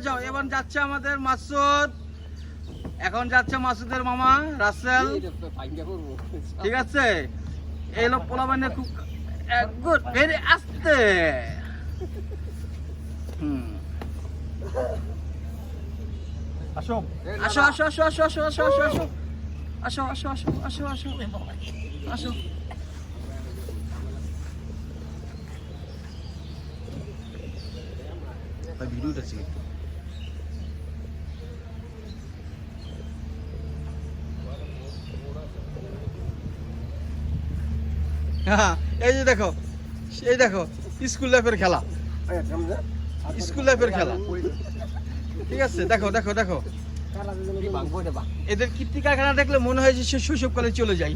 যাও। এবার যাচ্ছে আমাদের মাসুদ, এখন যাচ্ছে মাসুদের মামা রাসেল, ঠিক আছে? এই লোক পোলাবানে খুব গুড, ভেরি আস্তে। আসো আসো আসো আসো আসো আসো আসো আসো আসো আসো আসো আসো আসো আসো। ভিডিওটা ছিল হ্যাঁ, এই যে দেখো, এই দেখো স্কুল লাইফের খেলা, স্কুল লাইফের খেলা, ঠিক আছে? দেখো দেখো দেখো, এদের কীর্তি কারখানা দেখলে মনে হয় যে সে শৈশবকালে চলে যাই।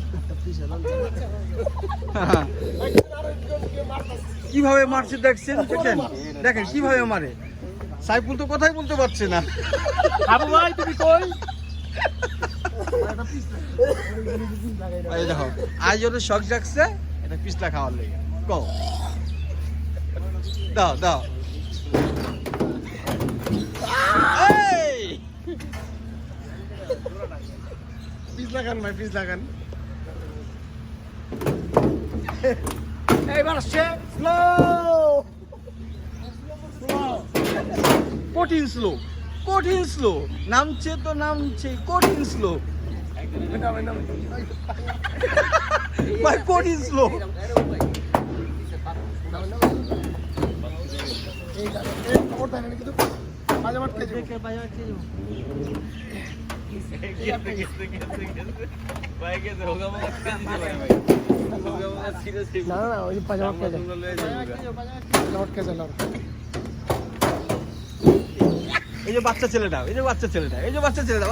কিভাবে মারছে দেখছেন, দেখেন দেখেন কিভাবে মারে। সাইফুল তো কথাই বলতে পারছে না। আবু ভাই তুমি কই? এই দেখো আজ ওদের শখ জাগছে, এটা পিছলা খাওয়ার লেগে। কও দাও দাও। পিছলা খান ভাই, পিছলা খান। এইবার আসছে স্লো, কঠিন স্লো, কঠিন স্লো, নামছে তো নামছে কঠিন স্লো ভাই, কঠিন স্লো। এই যে বাচ্চা ছেলেটা, এই যে বাচ্চা ছেলেটা, এই যে বাচ্চা ছেলেটা,